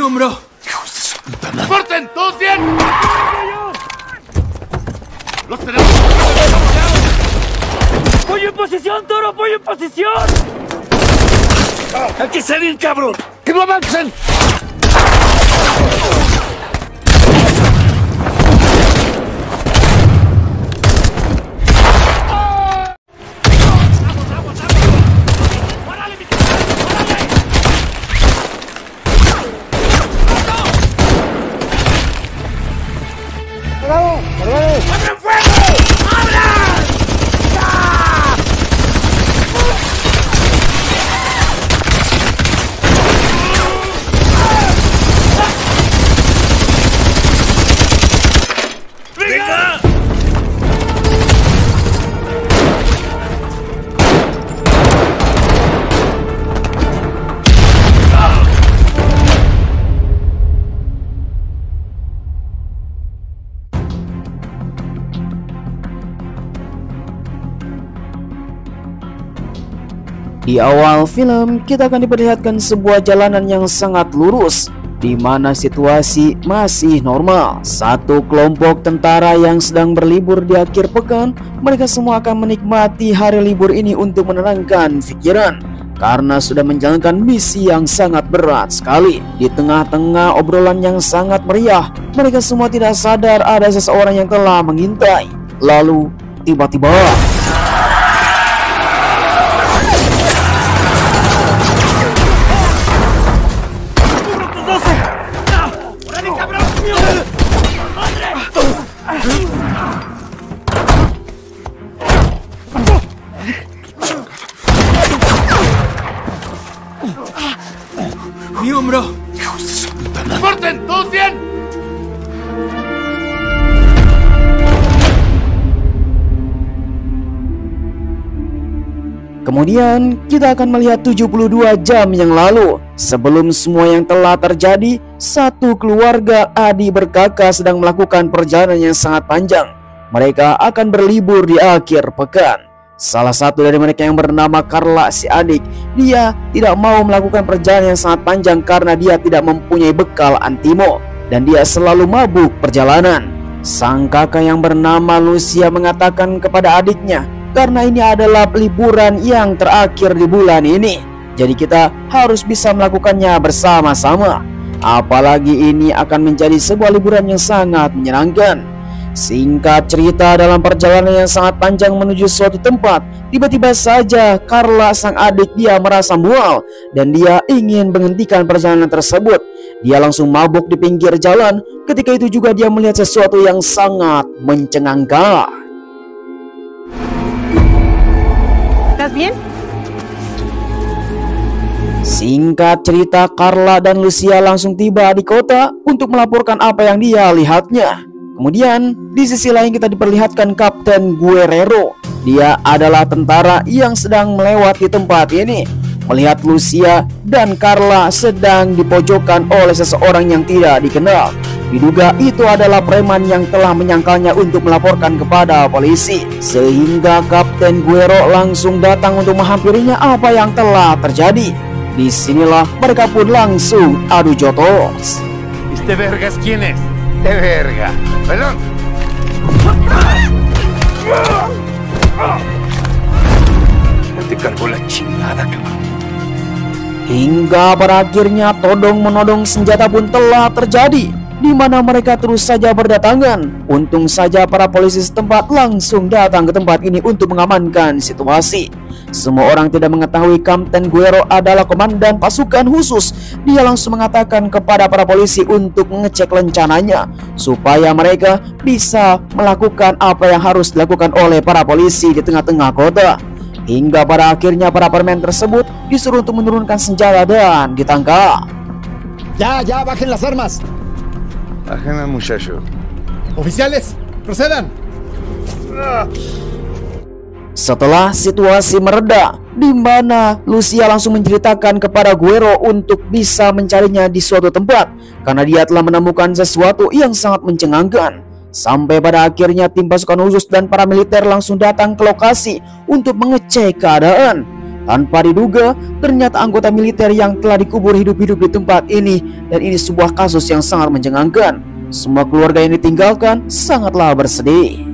hombro. ¡Porten! ¡Todos bien! ¡Los tenemos! ¡Pollo en posición, Toro! ¡Pollo en posición! ¡Hay que salir, cabrón! ¡Que no avancen! ¡Abran fuego! ¡Abran! ¡Ya! ¡Venga! Di awal film, kita akan diperlihatkan sebuah jalanan yang sangat lurus, di mana situasi masih normal. Satu kelompok tentara yang sedang berlibur di akhir pekan, mereka semua akan menikmati hari libur ini untuk menenangkan pikiran, karena sudah menjalankan misi yang sangat berat sekali. Di tengah-tengah obrolan yang sangat meriah, mereka semua tidak sadar ada seseorang yang telah mengintai. Lalu, tiba-tiba Mi hombro. ¡Porten! ¡Todos bien! kemudian kita akan melihat 72 jam yang lalu. Sebelum semua yang telah terjadi, satu keluarga adik berkakak sedang melakukan perjalanan yang sangat panjang. Mereka akan berlibur di akhir pekan. Salah satu dari mereka yang bernama Carla, si adik, dia tidak mau melakukan perjalanan yang sangat panjang karena dia tidak mempunyai bekal antimo, dan dia selalu mabuk perjalanan. Sang kakak yang bernama Lucia mengatakan kepada adiknya, karena ini adalah liburan yang terakhir di bulan ini, jadi kita harus bisa melakukannya bersama-sama. Apalagi ini akan menjadi sebuah liburan yang sangat menyenangkan. Singkat cerita, dalam perjalanan yang sangat panjang menuju suatu tempat, tiba-tiba saja Carla, sang adik, dia merasa mual dan dia ingin menghentikan perjalanan tersebut. Dia langsung mabuk di pinggir jalan. Ketika itu juga dia melihat sesuatu yang sangat mencengangkan. ¿Estás bien? Singkat cerita, Carla dan Lucia langsung tiba di kota untuk melaporkan apa yang dia lihatnya. Kemudian di sisi lain kita diperlihatkan Kapten Guerrero. Dia adalah tentara yang sedang melewati tempat ini, melihat Lucia dan Carla sedang dipojokkan oleh seseorang yang tidak dikenal. Diduga itu adalah preman yang telah menyangkalnya untuk melaporkan kepada polisi, sehingga Kapten Guerrero langsung datang untuk menghampirinya apa yang telah terjadi. Disinilah mereka pun langsung adu jotos. ¿Este vergas quién es? ¡De verga! ¡Perdón! Ya te cargó la chingada, cabrón. Hingga pada akhirnya todong-menodong senjata pun telah terjadi, di mana mereka terus saja berdatangan. Untung saja para polisi setempat langsung datang ke tempat ini untuk mengamankan situasi. Semua orang tidak mengetahui Kapten Guerrero adalah komandan pasukan khusus. Dia langsung mengatakan kepada para polisi untuk mengecek rencananya, supaya mereka bisa melakukan apa yang harus dilakukan oleh para polisi di tengah-tengah kota. Hingga pada akhirnya para permen tersebut disuruh untuk menurunkan senjata dan ditangkap. Ya, bajen las armas. Bajen al muchacho. Oficiales, procedan. Setelah situasi mereda, di mana Lucia langsung menceritakan kepada Guerrero untuk bisa mencarinya di suatu tempat, karena dia telah menemukan sesuatu yang sangat mencengangkan. Sampai pada akhirnya tim pasukan khusus dan para militer langsung datang ke lokasi untuk mengecek keadaan. Tanpa diduga, ternyata anggota militer yang telah dikubur hidup-hidup di tempat ini, dan ini sebuah kasus yang sangat mencengangkan. Semua keluarga yang ditinggalkan sangatlah bersedih.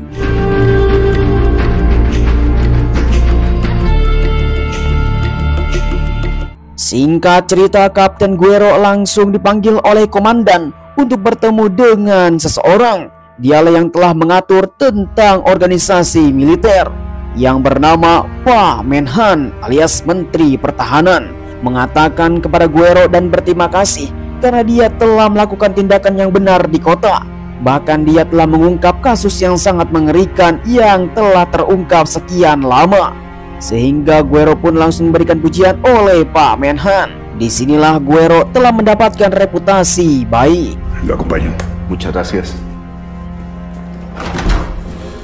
Singkat cerita, Kapten Guerrero langsung dipanggil oleh komandan untuk bertemu dengan seseorang. Dialah yang telah mengatur tentang organisasi militer yang bernama Pak Menhan alias Menteri Pertahanan, mengatakan kepada Guerrero dan berterima kasih karena dia telah melakukan tindakan yang benar di kota. Bahkan dia telah mengungkap kasus yang sangat mengerikan yang telah terungkap sekian lama. Sehingga Guerrero pun langsung memberikan pujian oleh Pak Menhan. Disinilah Guerrero telah mendapatkan reputasi baik. Lo acompaño. Muchas gracias.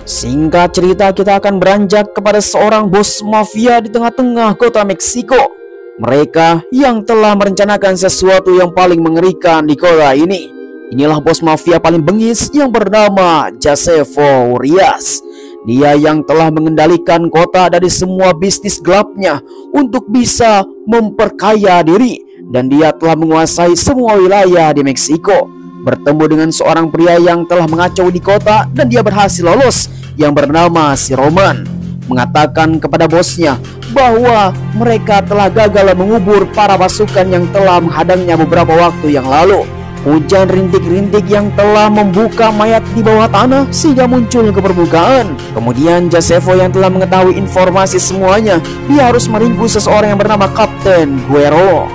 Singkat cerita, kita akan beranjak kepada seorang bos mafia di tengah-tengah kota Meksiko. Mereka yang telah merencanakan sesuatu yang paling mengerikan di kota ini. Inilah bos mafia paling bengis yang bernama Josefo Urias. Dia yang telah mengendalikan kota dari semua bisnis gelapnya untuk bisa memperkaya diri. Dan dia telah menguasai semua wilayah di Meksiko. Bertemu dengan seorang pria yang telah mengacau di kota dan dia berhasil lolos, yang bernama si Roman. Mengatakan kepada bosnya bahwa mereka telah gagal mengubur para pasukan yang telah menghadangnya beberapa waktu yang lalu. Hujan rintik-rintik yang telah membuka mayat di bawah tanah sehingga muncul ke permukaan. Kemudian Josefo yang telah mengetahui informasi semuanya, dia harus meringkus seseorang yang bernama Kapten Guerrero.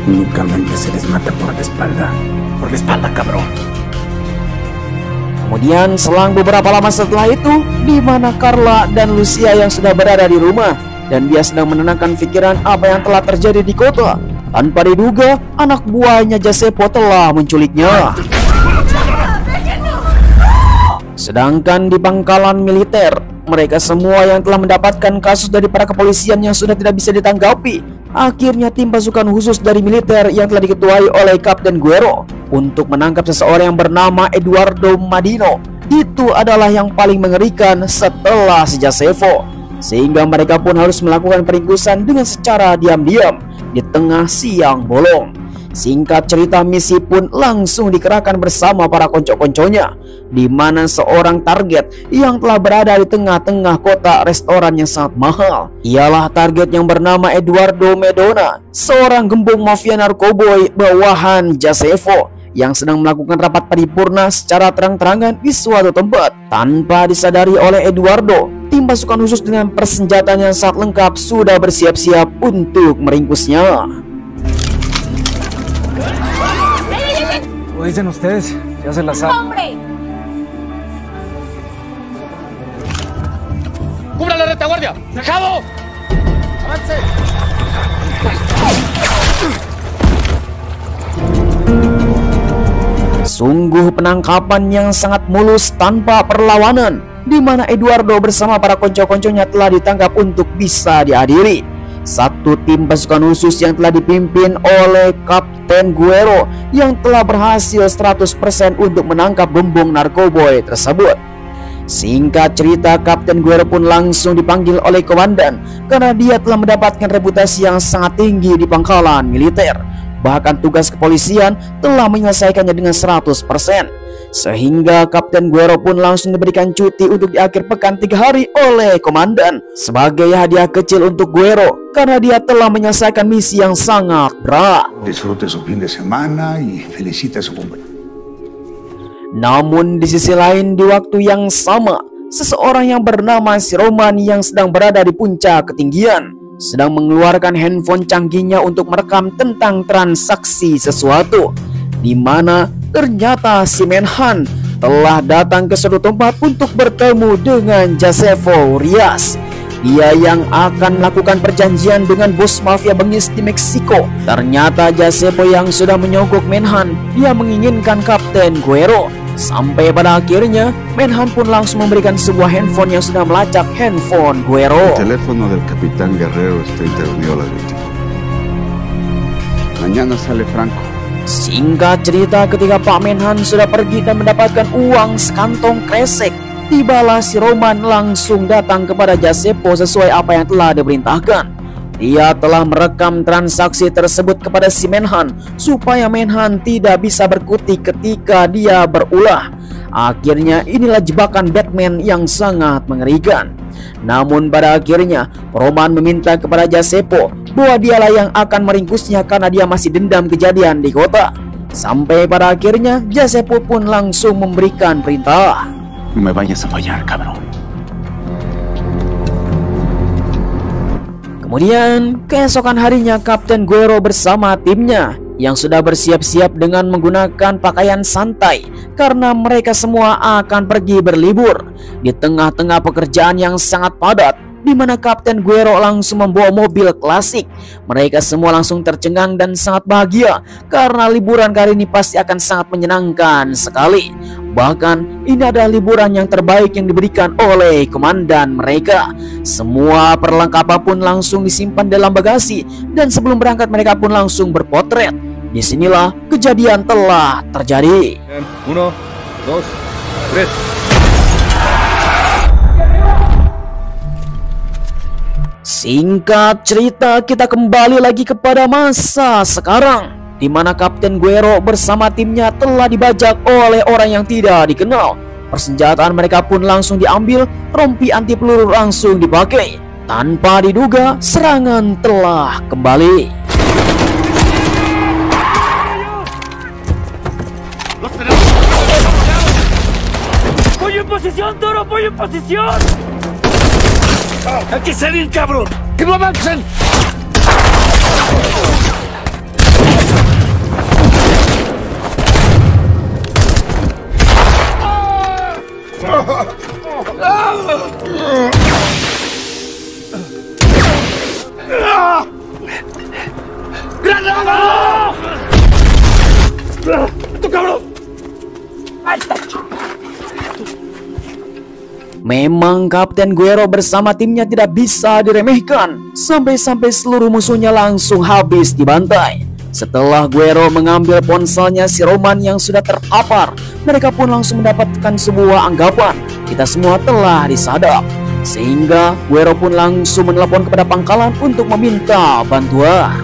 Únicamente se les mata por la espalda. Por la espalda, cabrón. Kemudian selang beberapa lama setelah itu, di mana Carla dan Lucia yang sudah berada di rumah, dan dia sedang menenangkan pikiran apa yang telah terjadi di kota. Tanpa diduga, anak buahnya Josefo telah menculiknya. Sedangkan di pangkalan militer, mereka semua yang telah mendapatkan kasus dari para kepolisian yang sudah tidak bisa ditanggapi. Akhirnya tim pasukan khusus dari militer yang telah diketuai oleh Kapten Guerrero untuk menangkap seseorang yang bernama Eduardo Madino. Itu adalah yang paling mengerikan setelah si Josefo. Sehingga mereka pun harus melakukan peringkusan dengan secara diam-diam di tengah siang bolong. Singkat cerita, misi pun langsung dikerahkan bersama para konco-konconya, di mana seorang target yang telah berada di tengah-tengah kota restoran yang sangat mahal ialah target yang bernama Eduardo Medona, seorang gembong mafia narkoboy bawahan Josefo yang sedang melakukan rapat paripurna secara terang-terangan di suatu tempat. Tanpa disadari oleh Eduardo, tim pasukan khusus dengan persenjataan yang sangat lengkap sudah bersiap-siap untuk meringkusnya. Como dicen ustedes, ya se la saben. ¡Cubra la retaguardia! ¡Dejado! ¡Avance! Sungguh penangkapan yang sangat mulus tanpa perlawanan, di mana Eduardo bersama para konco-konconya telah ditangkap untuk bisa diadili. Satu tim pasukan khusus yang telah dipimpin oleh Kapten Guerrero yang telah berhasil 100% untuk menangkap gembong narkoboy tersebut. Singkat cerita, Kapten Guerrero pun langsung dipanggil oleh komandan karena dia telah mendapatkan reputasi yang sangat tinggi di pangkalan militer. Bahkan tugas kepolisian telah menyelesaikannya dengan 100%. Sehingga Kapten Guerrero pun langsung diberikan cuti untuk di akhir pekan 3 hari oleh komandan sebagai hadiah kecil untuk Guerrero karena dia telah menyelesaikan misi yang sangat berat. Disfrute su fin de semana y felicite a su compañero. Namun di sisi lain, di waktu yang sama, seseorang yang bernama si Roman yang sedang berada di puncak ketinggian sedang mengeluarkan handphone canggihnya untuk merekam tentang transaksi sesuatu, di mana ternyata si Menhan telah datang ke suatu tempat untuk bertemu dengan Josefo Urias. Dia yang akan melakukan perjanjian dengan bos mafia bengis di Meksiko. Ternyata Josefo yang sudah menyogok Menhan, dia menginginkan Kapten Guerrero. Sampai pada akhirnya Menhan pun langsung memberikan sebuah handphone yang sudah melacak handphone Guerrero. El teléfono del Capitán Guerrero está intervenido a las 24. Mañana sale Franco. Singkat cerita, ketika Pak Menhan sudah pergi dan mendapatkan uang sekantong kresek, tibalah si Roman langsung datang kepada Giuseppe sesuai apa yang telah diperintahkan. Dia telah merekam transaksi tersebut kepada si Manhunt supaya Manhunt tidak bisa berkutik ketika dia berulah. Akhirnya inilah jebakan Batman yang sangat mengerikan. Namun pada akhirnya Roman meminta kepada Giuseppe bahwa dialah yang akan meringkusnya karena dia masih dendam kejadian di kota. Sampai pada akhirnya Giuseppe pun langsung memberikan perintah. No me vayas a fallar, cabrón. Kemudian keesokan harinya Kapten Guerrero bersama timnya yang sudah bersiap-siap dengan menggunakan pakaian santai karena mereka semua akan pergi berlibur di tengah-tengah pekerjaan yang sangat padat, di mana Kapten Guerrero langsung membawa mobil klasik. Mereka semua langsung tercengang dan sangat bahagia karena liburan kali ini pasti akan sangat menyenangkan sekali. Bahkan ini adalah liburan yang terbaik yang diberikan oleh komandan mereka. Semua perlengkapan pun langsung disimpan dalam bagasi dan sebelum berangkat mereka pun langsung berpotret. Disinilah kejadian telah terjadi. 1, 2, 3. Singkat cerita, kita kembali lagi kepada masa sekarang, di mana Kapten Guerrero bersama timnya telah dibajak oleh orang yang tidak dikenal. Persenjataan mereka pun langsung diambil, rompi anti peluru langsung dipakai. Tanpa diduga, serangan telah kembali. ¡Pollo en posición, Toro! ¡Pollo en posición! ¡Hay que salir, cabrón! ¡Que no avancen! ¡Granada! ¡Tú, cabrón! ¡Ahí está! Memang Kapten Guerrero bersama timnya tidak bisa diremehkan. Sampai-sampai seluruh musuhnya langsung habis dibantai. Setelah Guerrero mengambil ponselnya si Roman yang sudah terkapar, mereka pun langsung mendapatkan sebuah anggapan kita semua telah disadap. Sehingga Guerrero pun langsung menelepon kepada pangkalan untuk meminta bantuan.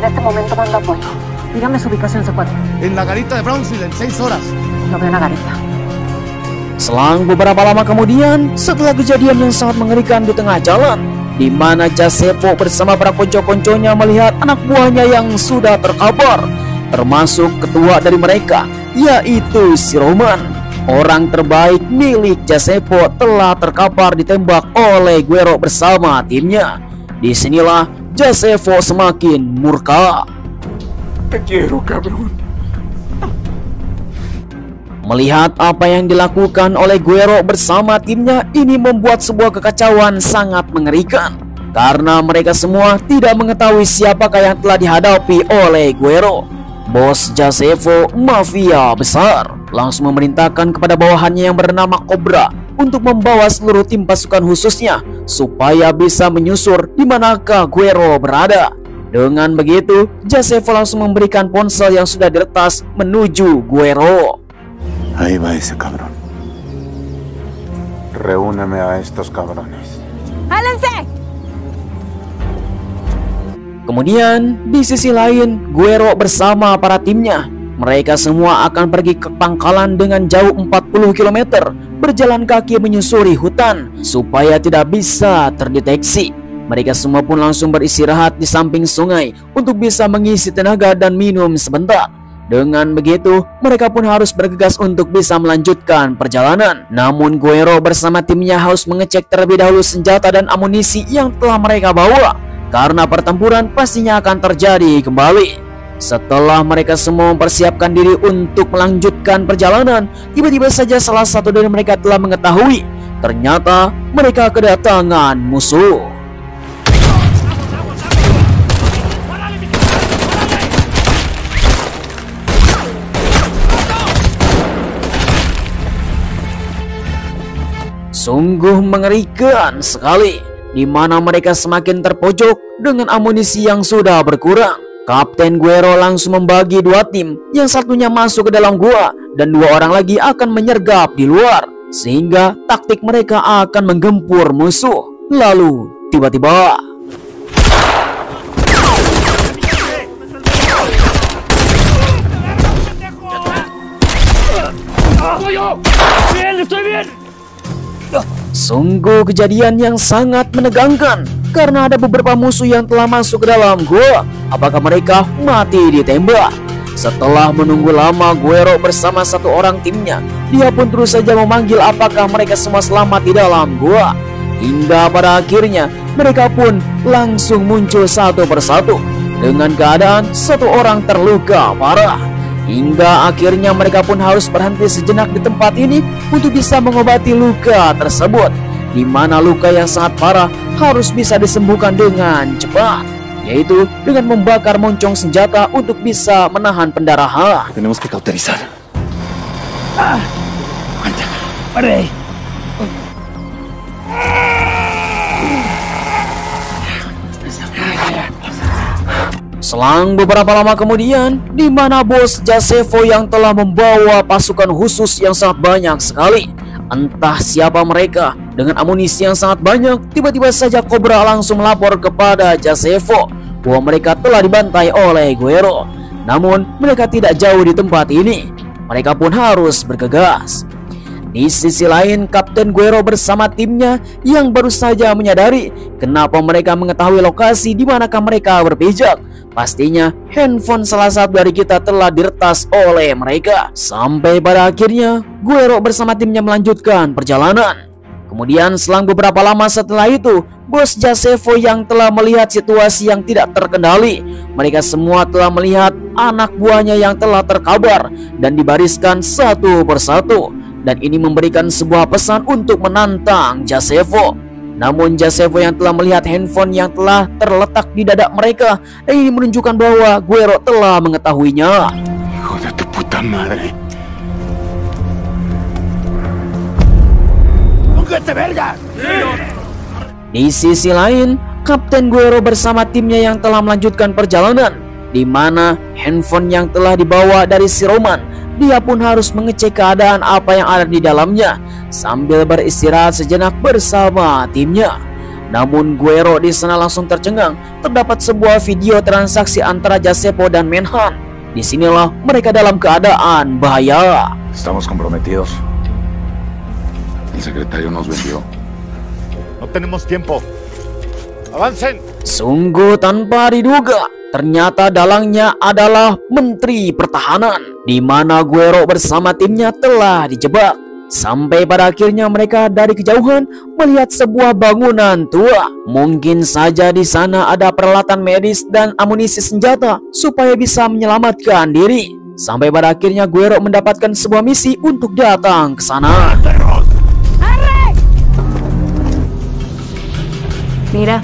En este momento mando apoyo. Dígame su ubicación, C4. En la garita de Brownsville en 6 horas. No veo una garita. Selang beberapa lama kemudian, setelah kejadian yang sangat mengerikan di tengah jalan, di mana Giuseppe bersama para konco-konconya melihat anak buahnya yang sudah terkapar, termasuk ketua dari mereka, yaitu si Roman. Orang terbaik milik Giuseppe telah terkapar ditembak oleh Guerrero bersama timnya. Disinilah Giuseppe semakin murka. Te quiero, cabrón. Melihat apa yang dilakukan oleh Guerrero bersama timnya, ini membuat sebuah kekacauan sangat mengerikan. Karena mereka semua tidak mengetahui siapakah yang telah dihadapi oleh Guerrero. Bos Giuseppe, mafia besar, langsung memerintahkan kepada bawahannya yang bernama Cobra untuk membawa seluruh tim pasukan khususnya supaya bisa menyusur di manakah Guerrero berada. Dengan begitu, Giuseppe langsung memberikan ponsel yang sudah diretas menuju Guerrero. Ahí va ese cabrón. Reúneme a estos cabrones. ¡Jálense! Kemudian di sisi lain, Guerrero bersama para timnya, mereka semua akan pergi ke pangkalan dengan jauh 40 km, berjalan kaki menyusuri hutan supaya tidak bisa terdeteksi. Mereka semua pun langsung beristirahat di samping sungai untuk bisa mengisi tenaga dan minum sebentar. Dengan begitu, mereka pun harus bergegas untuk bisa melanjutkan perjalanan. Namun Guerrero bersama timnya harus mengecek terlebih dahulu senjata dan amunisi yang telah mereka bawa, karena pertempuran pastinya akan terjadi kembali. Setelah mereka semua mempersiapkan diri untuk melanjutkan perjalanan, tiba-tiba saja salah satu dari mereka telah mengetahui ternyata mereka kedatangan musuh. Sungguh mengerikan sekali, di mana mereka semakin terpojok dengan amunisi yang sudah berkurang. Kapten Guerrero langsung membagi dua tim, yang satunya masuk ke dalam gua dan dua orang lagi akan menyergap di luar. sehingga taktik mereka akan menggempur musuh. Lalu tiba-tiba sungguh kejadian yang sangat menegangkan, karena ada beberapa musuh yang telah masuk ke dalam gua. Apakah mereka mati ditembak? Setelah menunggu lama, Guerrero bersama satu orang timnya, dia pun terus saja memanggil apakah mereka semua selamat di dalam gua. Hingga pada akhirnya mereka pun langsung muncul satu persatu, dengan keadaan satu orang terluka parah. Hingga akhirnya mereka pun harus berhenti sejenak di tempat ini untuk bisa mengobati luka tersebut, di mana luka yang sangat parah harus bisa disembuhkan dengan cepat, yaitu dengan membakar moncong senjata untuk bisa menahan pendarahan. Tenemos que cauterizar. Aguanta. Pare. Selang beberapa lama kemudian, di mana bos Jazefo yang telah membawa pasukan khusus yang sangat banyak sekali, entah siapa mereka dengan amunisi yang sangat banyak, tiba-tiba saja Cobra langsung melapor kepada Jazefo bahwa mereka telah dibantai oleh Guerrero. Namun mereka tidak jauh di tempat ini, mereka pun harus bergegas. Di sisi lain, Kapten Guerrero bersama timnya yang baru saja menyadari kenapa mereka mengetahui lokasi di manakah mereka berpijak. Pastinya handphone salah satu dari kita telah diretas oleh mereka. Sampai pada akhirnya Guerrero bersama timnya melanjutkan perjalanan. Kemudian selang beberapa lama setelah itu, bos Jazefo yang telah melihat situasi yang tidak terkendali, mereka semua telah melihat anak buahnya yang telah terkabar dan dibariskan satu persatu. Dan ini memberikan sebuah pesan untuk menantang Jazefo. Namun Jazefo yang telah melihat handphone yang telah terletak di dada mereka, dan ini menunjukkan bahwa Guerrero telah mengetahuinya. Hijo de tu puta madre. Di sisi lain, Kapten Guerrero bersama timnya yang telah melanjutkan perjalanan, di mana handphone yang telah dibawa dari si Roman, dia pun harus mengecek keadaan apa yang ada di dalamnya sambil beristirahat sejenak bersama timnya. Namun Guerrero di sana langsung tercengang. Terdapat sebuah video transaksi antara Jazefo dan Menhan. Disinilah mereka dalam keadaan bahaya. Estamos comprometidos. El secretario nos vendió. No tenemos tiempo. Avancen. Sungguh tanpa diduga, ternyata dalangnya adalah Menteri Pertahanan, di mana Guerrero bersama timnya telah dijebak. Sampai pada akhirnya mereka dari kejauhan melihat sebuah bangunan tua. Mungkin saja di sana ada peralatan medis dan amunisi senjata supaya bisa menyelamatkan diri. Sampai pada akhirnya Guerrero mendapatkan sebuah misi untuk datang ke sana. Mira.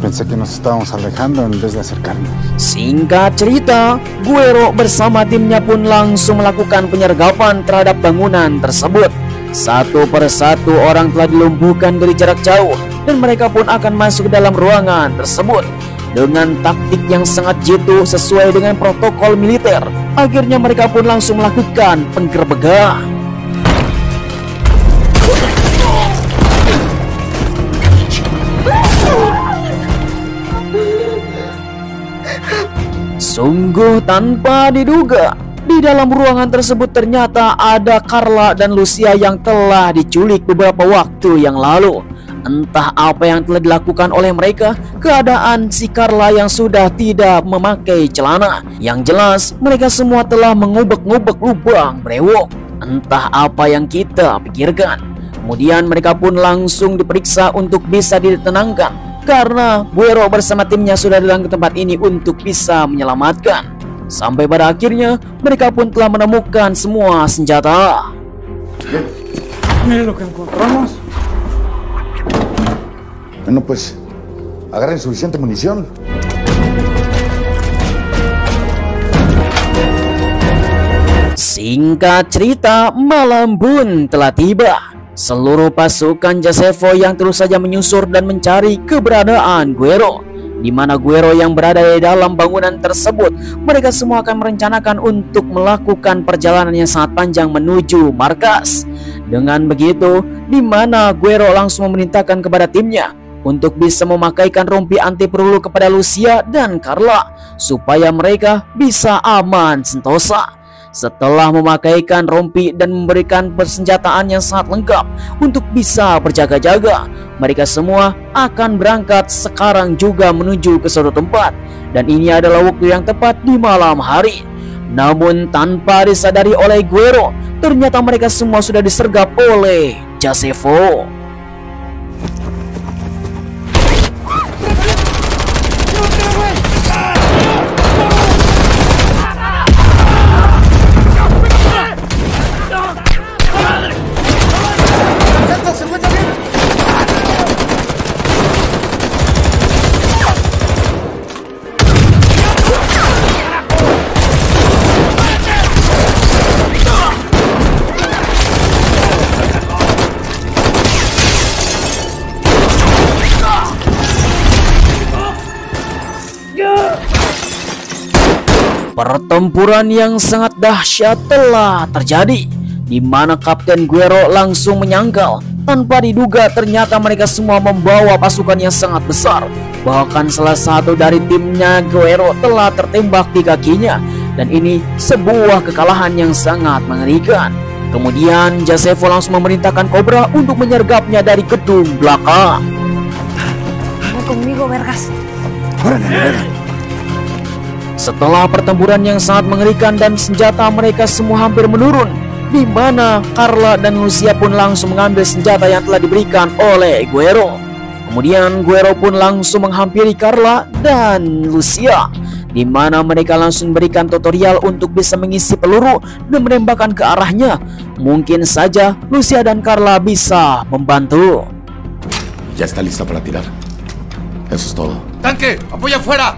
Pensé que nos estábamos alejando en vez de acercarnos. Singkat cerita, Guerrero bersama timnya pun langsung melakukan penyergapan terhadap bangunan tersebut. Satu persatu orang telah dilumpuhkan dari jarak jauh, dan mereka pun akan masuk ke dalam ruangan tersebut. Dengan taktik yang sangat jitu sesuai dengan protokol militer, akhirnya mereka pun langsung melakukan penggerbegan. Sungguh tanpa diduga, di dalam ruangan tersebut ternyata ada Carla dan Lucia yang telah diculik beberapa waktu yang lalu. Entah apa yang telah dilakukan oleh mereka, keadaan si Carla yang sudah tidak memakai celana. Yang jelas mereka semua telah mengubek-ngubek lubang brewok. Entah apa yang kita pikirkan. Kemudian mereka pun langsung diperiksa untuk bisa ditenangkan, karena Guerrero bersama timnya sudah datang ke tempat ini untuk bisa menyelamatkan. Sampai pada akhirnya mereka pun telah menemukan semua senjata. Miren lo que encontramos. Bueno, pues agarren suficiente munición. Singkat cerita, malam pun telah tiba. Seluruh pasukan Jazefo yang terus saja menyusur dan mencari keberadaan Guerrero, di mana Guerrero yang berada di dalam bangunan tersebut. Mereka semua akan merencanakan untuk melakukan perjalanan yang sangat panjang menuju markas. Dengan begitu, di mana Guerrero langsung memerintahkan kepada timnya untuk bisa memakaikan rompi anti peluru kepada Lucia dan Carla supaya mereka bisa aman sentosa. Setelah memakaikan rompi dan memberikan persenjataan yang sangat lengkap untuk bisa berjaga-jaga, mereka semua akan berangkat sekarang juga menuju ke suatu tempat. Dan ini adalah waktu yang tepat di malam hari. Namun tanpa disadari oleh Guerrero, ternyata mereka semua sudah disergap oleh Josefo. Pertempuran yang sangat dahsyat telah terjadi, di mana Kapten Guerrero langsung menyangkal. Tanpa diduga ternyata mereka semua membawa pasukan yang sangat besar. Bahkan salah satu dari timnya Guerrero telah tertembak di kakinya. Dan ini sebuah kekalahan yang sangat mengerikan. Kemudian Josefo langsung memerintahkan Cobra untuk menyergapnya dari gedung belakang. Conmigo, vergas. Setelah pertempuran yang sangat mengerikan dan senjata mereka semua hampir menurun, di mana Carla dan Lucia pun langsung mengambil senjata yang telah diberikan oleh Guerrero. Kemudian Guerrero pun langsung menghampiri Carla dan Lucia, di mana mereka langsung memberikan tutorial untuk bisa mengisi peluru dan menembakkan ke arahnya. Mungkin saja Lucia dan Carla bisa membantu. Ya está lista para tirar. Eso es todo. ¡Tanque! ¡Apoya afuera!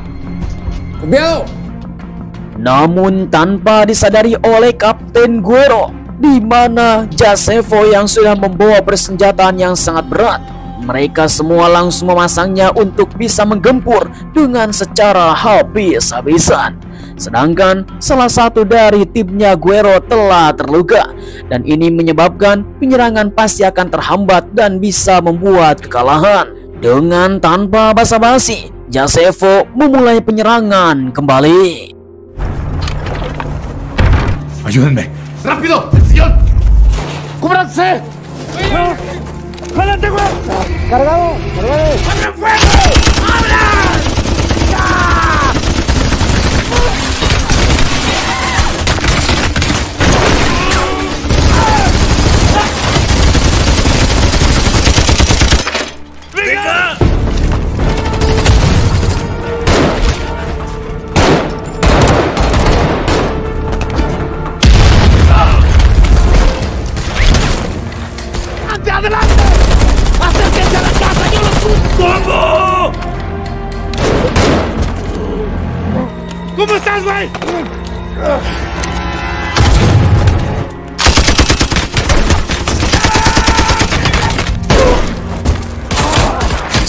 Namun tanpa disadari oleh Kapten Guerrero, di mana Josefo yang sudah membawa persenjataan yang sangat berat, mereka semua langsung memasangnya untuk bisa menggempur dengan secara habis-habisan. Sedangkan salah satu dari timnya Guerrero telah terluka, dan ini menyebabkan penyerangan pasti akan terhambat dan bisa membuat kekalahan. Dengan tanpa basa-basi, Josefo memulai penyerangan kembali. Ayúdenme. ¡Rápido! ¡Acción! ¡Cúbranse! ¡Jálate, güey! ¡Cargado! ¡Abran fuego! ¡Abran! ¡Adelante! ¡Acérquense a la casa! ¡Yo los tumbo! ¿Cómo estás, güey?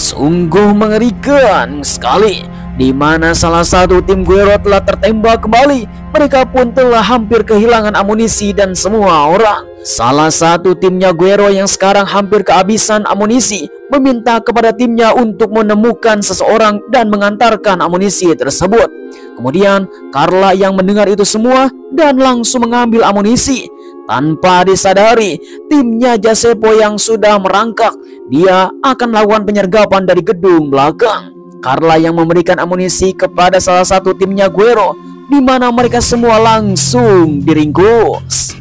Sungguh mengerikan sekali, di mana salah satu tim Guerrero telah tertembak kembali. Mereka pun telah hampir kehilangan amunisi dan semua orang. Salah satu timnya Guerrero yang sekarang hampir kehabisan amunisi meminta kepada timnya untuk menemukan seseorang dan mengantarkan amunisi tersebut. Kemudian Carla yang mendengar itu semua dan langsung mengambil amunisi. Tanpa disadari, timnya Josefo yang sudah merangkak, dia akan melakukan penyergapan dari gedung belakang. Carla yang memberikan amunisi kepada salah satu timnya Guerrero, di mana mereka semua langsung diringkus.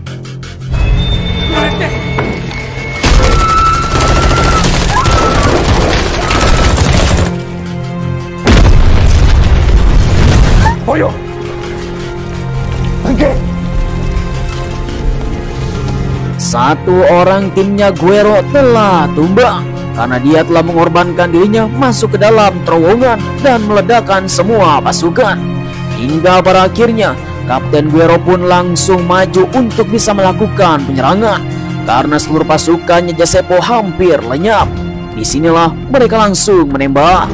¡Pollo! ¿Tanque? Satu orang timnya Guerrero telah tumbang karena dia telah mengorbankan dirinya masuk ke dalam terowongan dan meledakkan semua pasukan. Hingga pada akhirnya Kapten Guerrero pun langsung maju untuk bisa melakukan penyerangan karena seluruh pasukannya Josefo hampir lenyap. Disinilah mereka langsung menembak.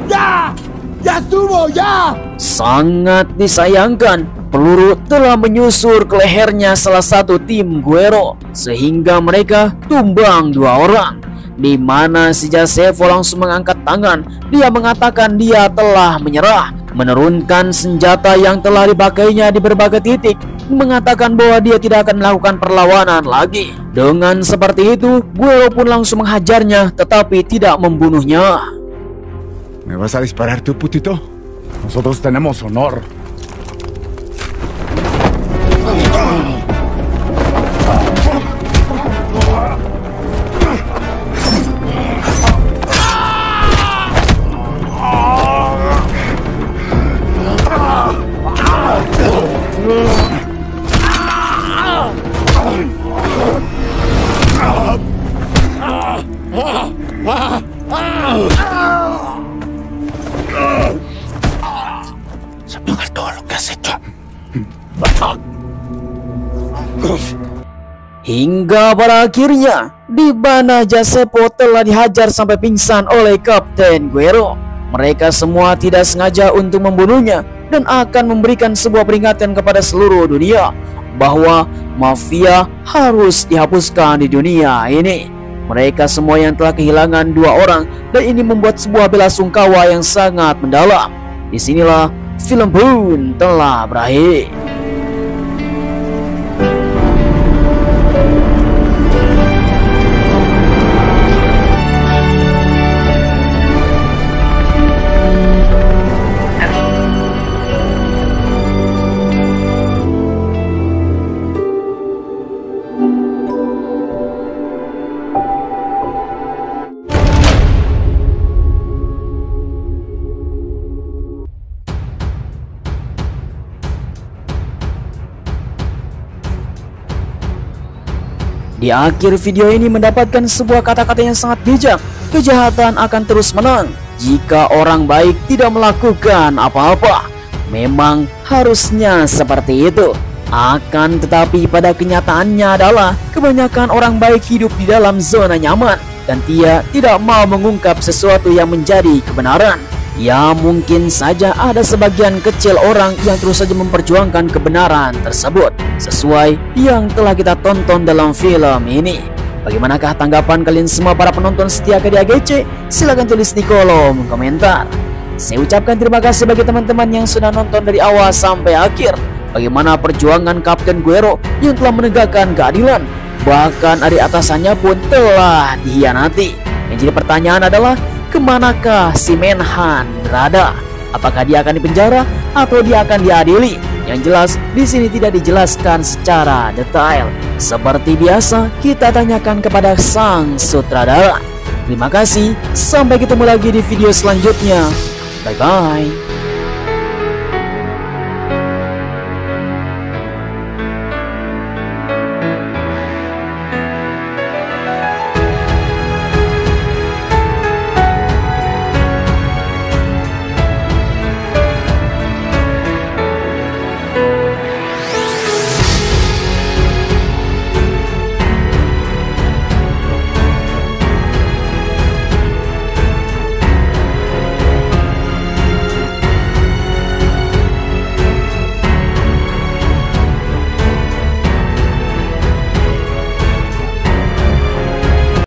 ¡Ya! ¡Ya estuvo! ¡Ya! Sangat disayangkan, peluru telah menyusur ke lehernya salah satu tim Guerrero sehingga mereka tumbang 2 orang. Di mana si Joseph langsung mengangkat tangan. Dia mengatakan dia telah menyerah, menurunkan senjata yang telah dipakainya di berbagai titik, mengatakan bahwa dia tidak akan melakukan perlawanan lagi. Dengan seperti itu, Guerrero pun langsung menghajarnya tetapi tidak membunuhnya. ¿Me vas a disparar tú, putito? Nosotros tenemos honor. Hingga pada akhirnya, di mana Giuseppe telah dihajar sampai pingsan oleh Kapten Guerrero. Mereka semua tidak sengaja untuk membunuhnya dan akan memberikan sebuah peringatan kepada seluruh dunia bahwa mafia harus dihapuskan di dunia ini. Mereka semua yang telah kehilangan 2 orang dan ini membuat sebuah belasungkawa yang sangat mendalam. Disinilah film pun telah berakhir. Di akhir video ini mendapatkan sebuah kata-kata yang sangat bijak. Kejahatan akan terus menang jika orang baik tidak melakukan apa-apa. Memang harusnya seperti itu. Akan tetapi pada kenyataannya adalah kebanyakan orang baik hidup di dalam zona nyaman dan dia tidak mau mengungkap sesuatu yang menjadi kebenaran. Ya mungkin saja ada sebagian kecil orang yang terus saja memperjuangkan kebenaran tersebut sesuai yang telah kita tonton dalam film ini. Bagaimanakah tanggapan kalian semua para penonton setia KDAGC? Silahkan tulis di kolom komentar. Saya ucapkan terima kasih bagi teman-teman yang sudah nonton dari awal sampai akhir. Bagaimana perjuangan Kapten Guerrero yang telah menegakkan keadilan, bahkan adik atasannya pun telah dikhianati. Yang jadi pertanyaan adalah, kemanakah si Menhan berada? Apakah dia akan dipenjara atau dia akan diadili? Yang jelas di sini tidak dijelaskan secara detail. Seperti biasa kita tanyakan kepada sang sutradara. Terima kasih, sampai ketemu lagi di video selanjutnya. Bye bye.